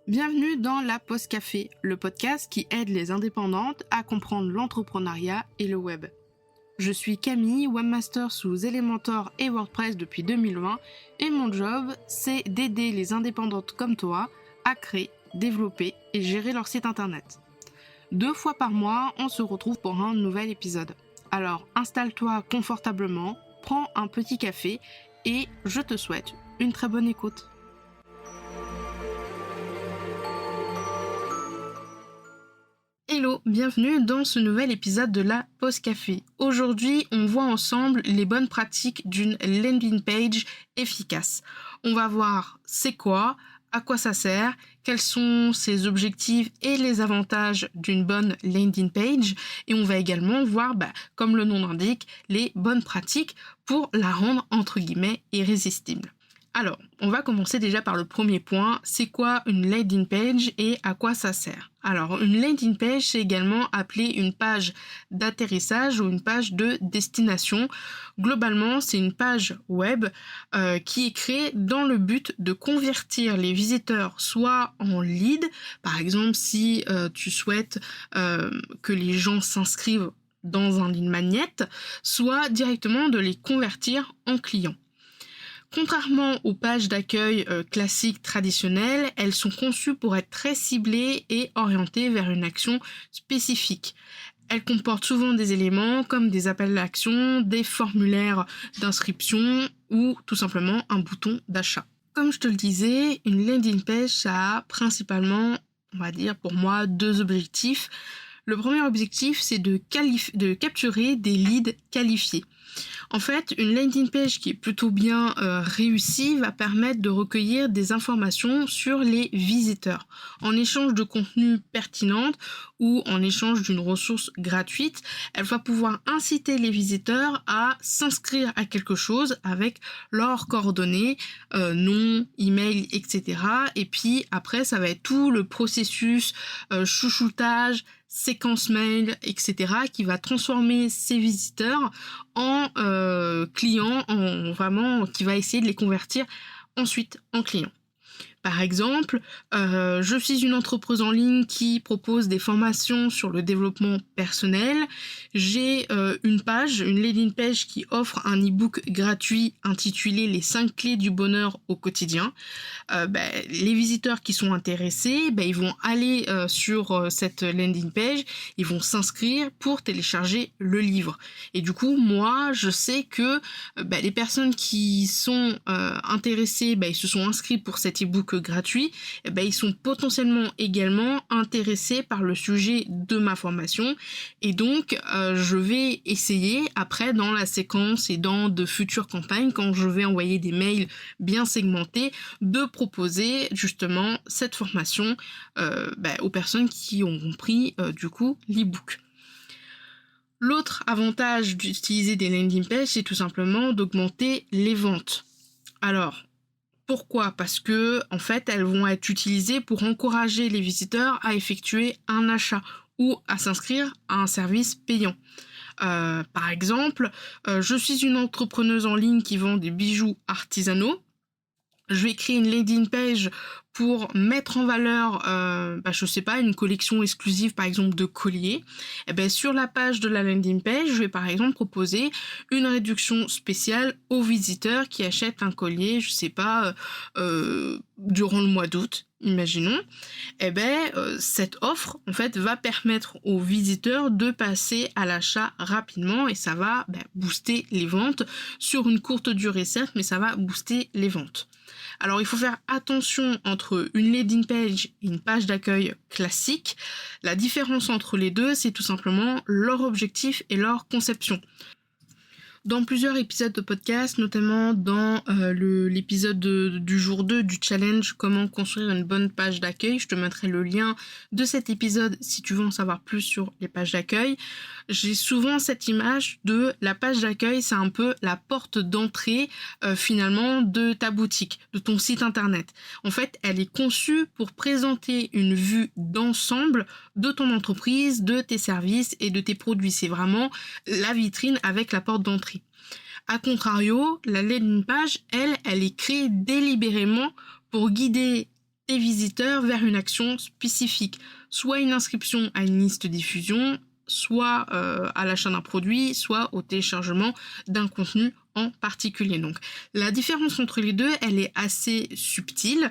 Bienvenue dans la Pause Café, le podcast qui aide les indépendantes à comprendre l'entrepreneuriat et le web. Je suis Camille, webmaster sous Elementor et WordPress depuis 2020 et mon job, c'est d'aider les indépendantes comme toi à créer, développer et gérer leur site internet. 2 fois par mois, on se retrouve pour un nouvel épisode. Alors installe-toi confortablement, prends un petit café et je te souhaite une très bonne écoute. Hello, bienvenue dans ce nouvel épisode de la Pause Café. Aujourd'hui, on voit ensemble les bonnes pratiques d'une landing page efficace. On va voir c'est quoi, à quoi ça sert, quels sont ses objectifs et les avantages d'une bonne landing page. Et on va également voir, comme le nom l'indique, les bonnes pratiques pour la rendre entre guillemets irrésistible. Alors, on va commencer déjà par le premier point, c'est quoi une landing page et à quoi ça sert? Alors, une landing page, c'est également appelé une page d'atterrissage ou une page de destination. Globalement, c'est une page web qui est créée dans le but de convertir les visiteurs soit en lead, par exemple si tu souhaites que les gens s'inscrivent dans un lead magnet, soit directement de les convertir en clients. Contrairement aux pages d'accueil classiques traditionnelles, elles sont conçues pour être très ciblées et orientées vers une action spécifique. Elles comportent souvent des éléments comme des appels à l'action, des formulaires d'inscription ou tout simplement un bouton d'achat. Comme je te le disais, une landing page, ça a principalement, on va dire pour moi, 2 objectifs. Le premier objectif, c'est de capturer des leads qualifiés. En fait, une landing page qui est plutôt bien réussie va permettre de recueillir des informations sur les visiteurs. En échange de contenu pertinent ou en échange d'une ressource gratuite, elle va pouvoir inciter les visiteurs à s'inscrire à quelque chose avec leurs coordonnées, nom, email, etc. Et puis après, ça va être tout le processus chouchoutage, séquence mail, etc. qui va transformer ces visiteurs en clients, qui va essayer de les convertir ensuite en clients. Par exemple, je suis une entreprise en ligne qui propose des formations sur le développement personnel. J'ai une landing page qui offre un e-book gratuit intitulé Les 5 clés du bonheur au quotidien. Les visiteurs qui sont intéressés, ils vont aller sur cette landing page, ils vont s'inscrire pour télécharger le livre. Et du coup, moi, je sais que les personnes qui sont intéressées, ils se sont inscrits pour cet e-book gratuit, ils sont potentiellement également intéressés par le sujet de ma formation et donc je vais essayer après dans la séquence et dans de futures campagnes quand je vais envoyer des mails bien segmentés de proposer justement cette formation aux personnes qui ont compris du coup l'e-book. L'autre avantage d'utiliser des landing pages, c'est tout simplement d'augmenter les ventes. Alors, pourquoi ? Parce que, en fait, elles vont être utilisées pour encourager les visiteurs à effectuer un achat ou à s'inscrire à un service payant. Par exemple, je suis une entrepreneuse en ligne qui vend des bijoux artisanaux. Je vais créer une landing page pour mettre en valeur, une collection exclusive, par exemple, de colliers. Sur la page de la landing page, je vais par exemple proposer une réduction spéciale aux visiteurs qui achètent un collier, durant le mois d'août, imaginons. Cette offre, en fait, va permettre aux visiteurs de passer à l'achat rapidement et ça va booster les ventes sur une courte durée, certes, mais ça va booster les ventes. Alors, il faut faire attention entre une landing page et une page d'accueil classique. La différence entre les deux, c'est tout simplement leur objectif et leur conception. Dans plusieurs épisodes de podcast, notamment dans l'épisode du jour 2 du challenge « Comment construire une bonne page d'accueil », je te mettrai le lien de cet épisode si tu veux en savoir plus sur les pages d'accueil. J'ai souvent cette image de la page d'accueil, c'est un peu la porte d'entrée finalement de ta boutique, de ton site internet. En fait, elle est conçue pour présenter une vue d'ensemble de ton entreprise, de tes services et de tes produits. C'est vraiment la vitrine avec la porte d'entrée. A contrario, la landing page, elle est créée délibérément pour guider tes visiteurs vers une action spécifique, soit une inscription à une liste diffusion, soit à l'achat d'un produit, soit au téléchargement d'un contenu en particulier. Donc la différence entre les deux, elle est assez subtile.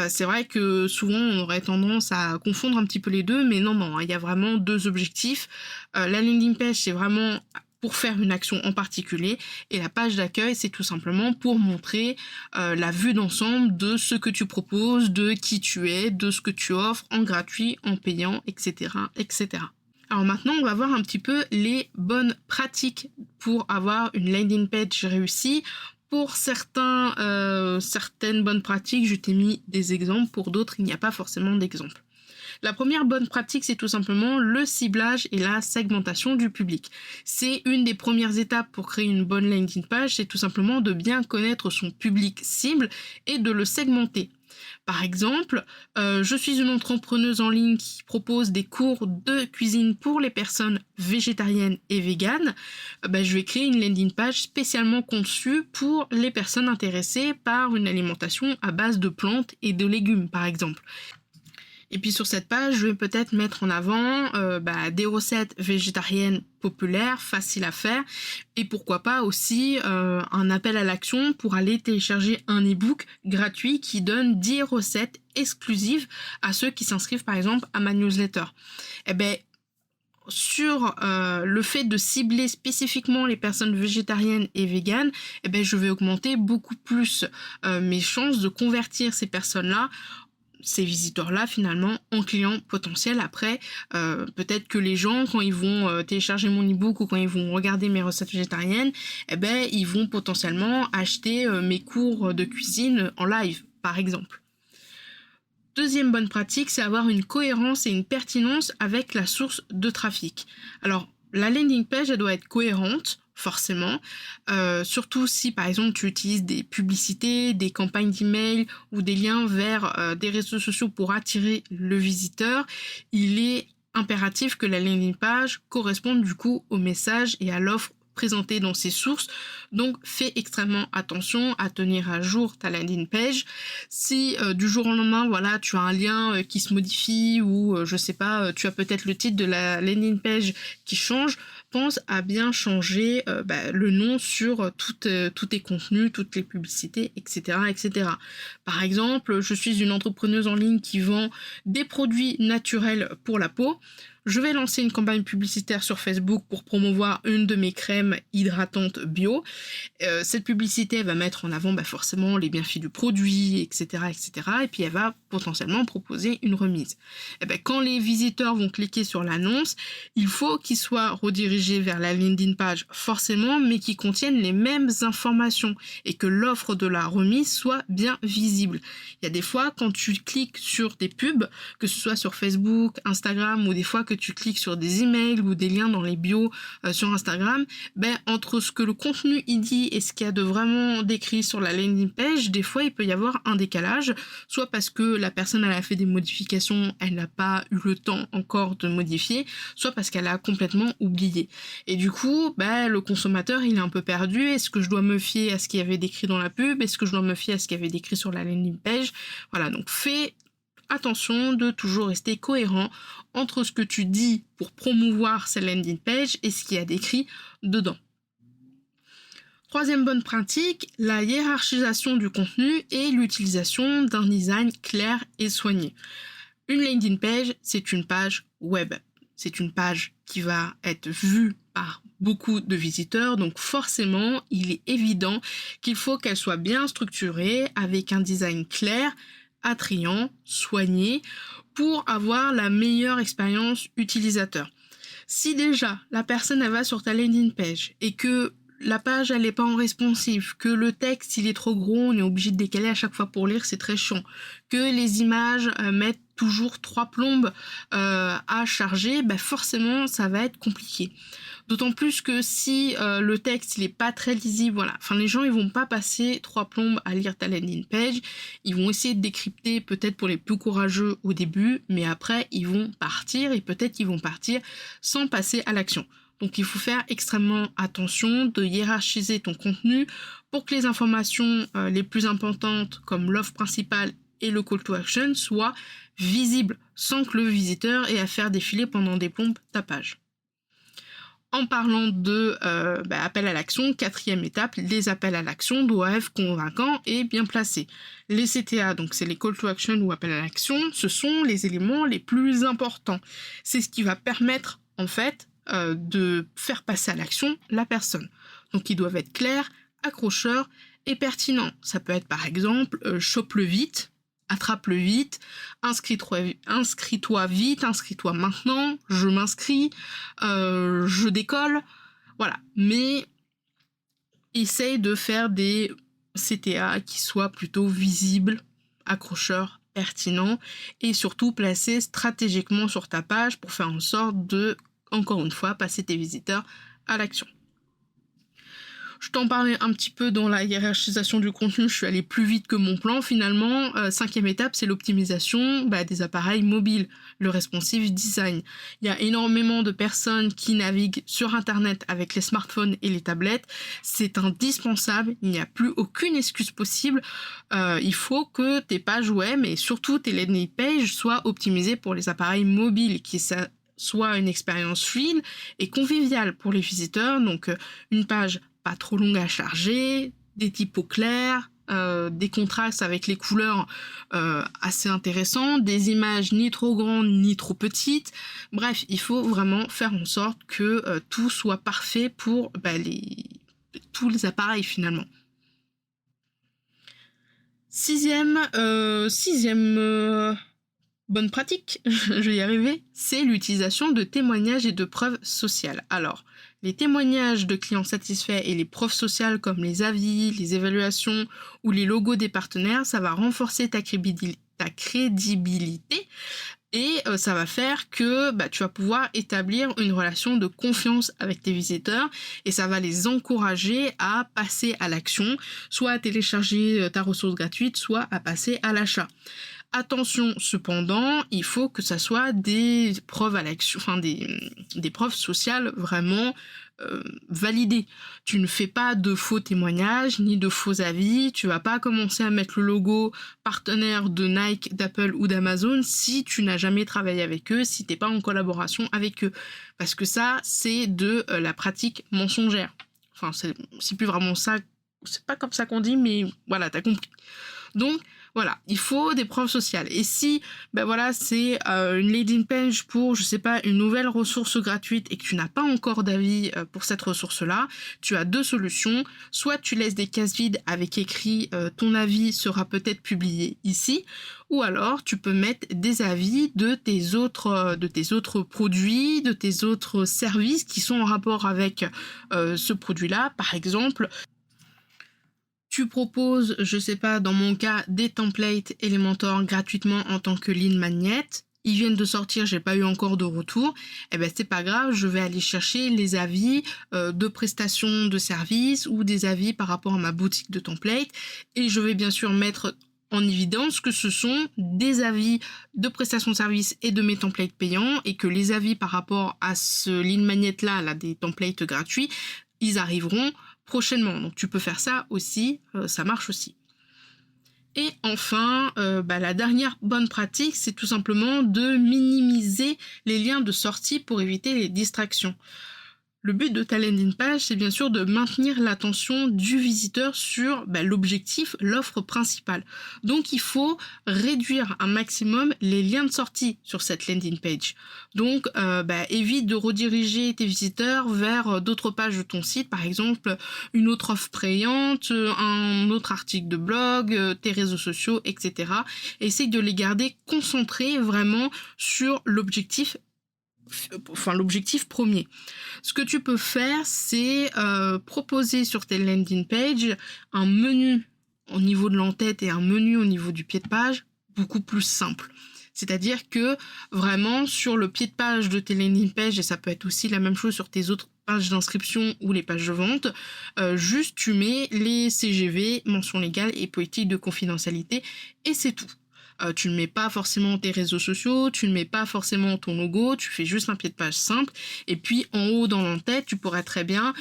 C'est vrai que souvent on aurait tendance à confondre un petit peu les deux, mais non, il y a vraiment deux objectifs. La landing page, c'est vraiment pour faire une action en particulier, et la page d'accueil, c'est tout simplement pour montrer la vue d'ensemble de ce que tu proposes, de qui tu es, de ce que tu offres en gratuit, en payant, etc., etc. Alors maintenant, on va voir un petit peu les bonnes pratiques pour avoir une landing page réussie. Pour certaines bonnes pratiques, je t'ai mis des exemples. Pour d'autres, il n'y a pas forcément d'exemples. La première bonne pratique, c'est tout simplement le ciblage et la segmentation du public. C'est une des premières étapes pour créer une bonne landing page, c'est tout simplement de bien connaître son public cible et de le segmenter. Par exemple, je suis une entrepreneuse en ligne qui propose des cours de cuisine pour les personnes végétariennes et véganes. Je vais créer une landing page spécialement conçue pour les personnes intéressées par une alimentation à base de plantes et de légumes, par exemple. Et puis sur cette page, je vais peut-être mettre en avant des recettes végétariennes populaires, faciles à faire, et pourquoi pas aussi un appel à l'action pour aller télécharger un e-book gratuit qui donne 10 recettes exclusives à ceux qui s'inscrivent par exemple à ma newsletter. Sur le fait de cibler spécifiquement les personnes végétariennes et véganes, je vais augmenter beaucoup plus mes chances de convertir ces personnes-là, ces visiteurs-là finalement en clients potentiels. Après, peut-être que les gens, quand ils vont télécharger mon e-book ou quand ils vont regarder mes recettes végétariennes, ils vont potentiellement acheter mes cours de cuisine en live, par exemple. Deuxième bonne pratique, c'est avoir une cohérence et une pertinence avec la source de trafic. Alors, la landing page, elle doit être cohérente, forcément, surtout si par exemple tu utilises des publicités, des campagnes d'email ou des liens vers des réseaux sociaux pour attirer le visiteur. Il est impératif que la landing page corresponde du coup au message et à l'offre présentée dans ses sources. Donc fais extrêmement attention à tenir à jour ta landing page. Si du jour au lendemain, voilà, tu as un lien qui se modifie ou je sais pas, tu as peut-être le titre de la landing page qui change, pense à bien changer le nom sur tous tes contenus, toutes les publicités, etc., etc. Par exemple, je suis une entrepreneuse en ligne qui vend des produits naturels pour la peau. Je vais lancer une campagne publicitaire sur Facebook pour promouvoir une de mes crèmes hydratantes bio. Cette publicité va mettre en avant forcément les bienfaits du produit, etc., etc. Et puis elle va potentiellement proposer une remise. Quand les visiteurs vont cliquer sur l'annonce, il faut qu'ils soient redirigés vers la landing page forcément, mais qui contiennent les mêmes informations et que l'offre de la remise soit bien visible. Il y a des fois quand tu cliques sur des pubs, que ce soit sur Facebook, Instagram ou des fois que tu cliques sur des emails ou des liens dans les bios sur Instagram, entre ce que le contenu il dit et ce qu'il y a de vraiment décrit sur la landing page, des fois il peut y avoir un décalage, soit parce que la personne elle a fait des modifications, elle n'a pas eu le temps encore de modifier, soit parce qu'elle a complètement oublié. Et du coup, le consommateur il est un peu perdu. Est-ce que je dois me fier à ce qu'il y avait décrit dans la pub? Est-ce que je dois me fier à ce qu'il y avait décrit sur la landing page? Voilà, donc fais attention de toujours rester cohérent entre ce que tu dis pour promouvoir cette landing page et ce qu'il y a décrit dedans. Troisième bonne pratique, la hiérarchisation du contenu et l'utilisation d'un design clair et soigné. Une landing page, c'est une page web. C'est une page qui va être vue par beaucoup de visiteurs, donc forcément, il est évident qu'il faut qu'elle soit bien structurée avec un design clair, attrayant, soigné, pour avoir la meilleure expérience utilisateur. Si déjà la personne elle va sur ta landing page et que la page elle est pas en responsive, que le texte il est trop gros, on est obligé de décaler à chaque fois pour lire, c'est très chiant, que les images mettent toujours 3 plombes à charger, forcément ça va être compliqué. D'autant plus que si le texte il est pas très lisible, voilà, les gens ils vont pas passer 3 plombes à lire ta landing page, ils vont essayer de décrypter peut-être pour les plus courageux au début, mais après ils vont partir et peut-être qu'ils vont partir sans passer à l'action. Donc il faut faire extrêmement attention de hiérarchiser ton contenu pour que les informations les plus importantes comme l'offre principale et le call to action soit visible sans que le visiteur ait à faire défiler pendant des plombes ta page. En parlant de appel à l'action, 4e étape, les appels à l'action doivent être convaincants et bien placés. Les CTA, donc c'est les call to action ou appels à l'action, ce sont les éléments les plus importants. C'est ce qui va permettre en fait de faire passer à l'action la personne. Donc ils doivent être clairs, accrocheurs et pertinents. Ça peut être par exemple chope-le vite, attrape-le vite, inscris-toi vite, inscris-toi maintenant, je m'inscris, je décolle, voilà. Mais essaye de faire des CTA qui soient plutôt visibles, accrocheurs, pertinents et surtout placés stratégiquement sur ta page pour faire en sorte de, encore une fois, passer tes visiteurs à l'action. Je t'en parlais un petit peu dans la hiérarchisation du contenu, je suis allée plus vite que mon plan finalement. 5e étape, c'est l'optimisation des appareils mobiles, le responsive design. Il y a énormément de personnes qui naviguent sur Internet avec les smartphones et les tablettes. C'est indispensable, il n'y a plus aucune excuse possible. Il faut que tes pages web et surtout tes landing pages soient optimisées pour les appareils mobiles, qui soit une expérience fluide et conviviale pour les visiteurs. Donc une page pas trop longue à charger, des typos clairs, des contrastes avec les couleurs assez intéressants, des images ni trop grandes ni trop petites. Bref, il faut vraiment faire en sorte que tout soit parfait pour tous les appareils finalement. Sixième bonne pratique, je vais y arriver, c'est l'utilisation de témoignages et de preuves sociales. Alors, les témoignages de clients satisfaits et les preuves sociales comme les avis, les évaluations ou les logos des partenaires, ça va renforcer ta crédibilité et ça va faire que tu vas pouvoir établir une relation de confiance avec tes visiteurs et ça va les encourager à passer à l'action, soit à télécharger ta ressource gratuite, soit à passer à l'achat. Attention, cependant, il faut que ça soit des preuves à l'action, des preuves sociales vraiment validées. Tu ne fais pas de faux témoignages ni de faux avis. Tu vas pas commencer à mettre le logo partenaire de Nike, d'Apple ou d'Amazon si tu n'as jamais travaillé avec eux, si t'es pas en collaboration avec eux, parce que ça, c'est de la pratique mensongère. Enfin, c'est plus vraiment ça. C'est pas comme ça qu'on dit, mais voilà, t'as compris. Donc voilà, il faut des preuves sociales. Et si, c'est une landing page pour, une nouvelle ressource gratuite et que tu n'as pas encore d'avis pour cette ressource-là, tu as deux solutions. Soit tu laisses des cases vides avec écrit ton avis sera peut-être publié ici, ou alors tu peux mettre des avis de tes autres produits, de tes autres services qui sont en rapport avec ce produit-là. Par exemple, tu proposes, dans mon cas, des templates Elementor gratuitement en tant que lead magnet. Ils viennent de sortir, j'ai pas eu encore de retour. C'est pas grave, je vais aller chercher les avis de prestations de services ou des avis par rapport à ma boutique de templates. Et je vais bien sûr mettre en évidence que ce sont des avis de prestations de services et de mes templates payants et que les avis par rapport à ce lead magnet là, des templates gratuits, ils arriveront prochainement. Donc tu peux faire ça aussi, ça marche aussi. Et enfin, la dernière bonne pratique, c'est tout simplement de minimiser les liens de sortie pour éviter les distractions. Le but de ta landing page, c'est bien sûr de maintenir l'attention du visiteur sur l'objectif, l'offre principale. Donc il faut réduire un maximum les liens de sortie sur cette landing page. Donc évite de rediriger tes visiteurs vers d'autres pages de ton site, par exemple une autre offre payante, un autre article de blog, tes réseaux sociaux, etc. Essaye de les garder concentrés vraiment sur l'objectif premier. Ce que tu peux faire, c'est proposer sur tes landing pages un menu au niveau de l'entête et un menu au niveau du pied de page beaucoup plus simple. C'est-à-dire que vraiment sur le pied de page de tes landing pages, et ça peut être aussi la même chose sur tes autres pages d'inscription ou les pages de vente, juste tu mets les CGV, mention légale et politique de confidentialité et c'est tout. Tu ne mets pas forcément tes réseaux sociaux, tu ne mets pas forcément ton logo, tu fais juste un pied de page simple. Et puis en haut dans l'entête, tu pourrais très bien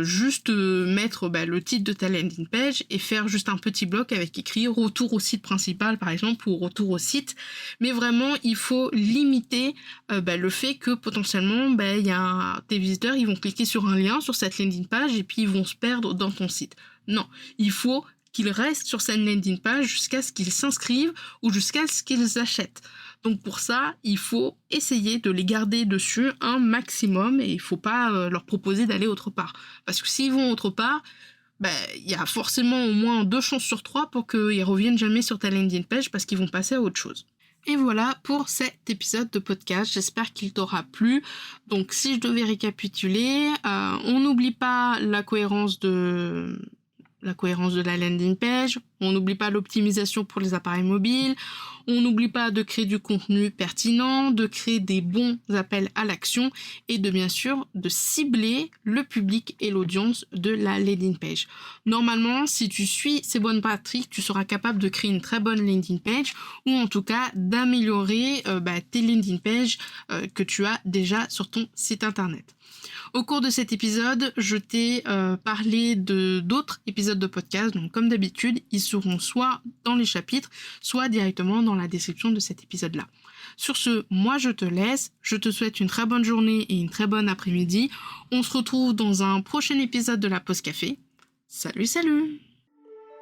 juste mettre le titre de ta landing page et faire juste un petit bloc avec écrit retour au site principal par exemple ou retour au site. Mais vraiment, il faut limiter le fait que potentiellement tes visiteurs ils vont cliquer sur un lien sur cette landing page et puis ils vont se perdre dans ton site. Non, il faut qu'ils restent sur cette landing page jusqu'à ce qu'ils s'inscrivent ou jusqu'à ce qu'ils achètent. Donc pour ça, il faut essayer de les garder dessus un maximum et il ne faut pas leur proposer d'aller autre part. Parce que s'ils vont autre part, il y a forcément au moins 2 chances sur 3 pour qu'ils reviennent jamais sur ta landing page parce qu'ils vont passer à autre chose. Et voilà pour cet épisode de podcast, j'espère qu'il t'aura plu. Donc si je devais récapituler, on n'oublie pas la cohérence de la landing page, on n'oublie pas l'optimisation pour les appareils mobiles, on n'oublie pas de créer du contenu pertinent, de créer des bons appels à l'action et bien sûr de cibler le public et l'audience de la landing page. Normalement, si tu suis ces bonnes pratiques, tu seras capable de créer une très bonne landing page ou en tout cas d'améliorer tes landing pages que tu as déjà sur ton site internet. Au cours de cet épisode, je t'ai parlé d'autres épisodes de podcast, donc comme d'habitude, ils seront soit dans les chapitres, soit directement dans la description de cet épisode-là. Sur ce, moi je te laisse, je te souhaite une très bonne journée et une très bonne après-midi. On se retrouve dans un prochain épisode de la Pause Café. Salut!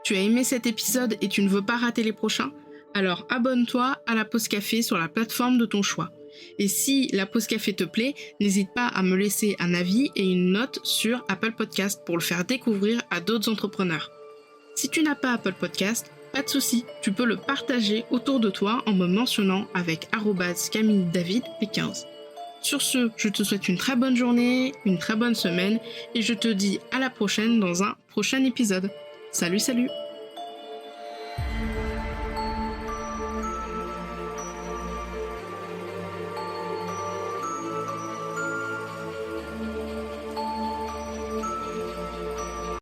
Tu as aimé cet épisode et tu ne veux pas rater les prochains? Alors abonne-toi à la Pause Café sur la plateforme de ton choix. Et si la Pause Café te plaît, n'hésite pas à me laisser un avis et une note sur Apple Podcast pour le faire découvrir à d'autres entrepreneurs. Si tu n'as pas Apple Podcast, pas de souci, tu peux le partager autour de toi en me mentionnant avec @CamilleDavidP15. Sur ce, je te souhaite une très bonne journée, une très bonne semaine et je te dis à la prochaine dans un prochain épisode. Salut!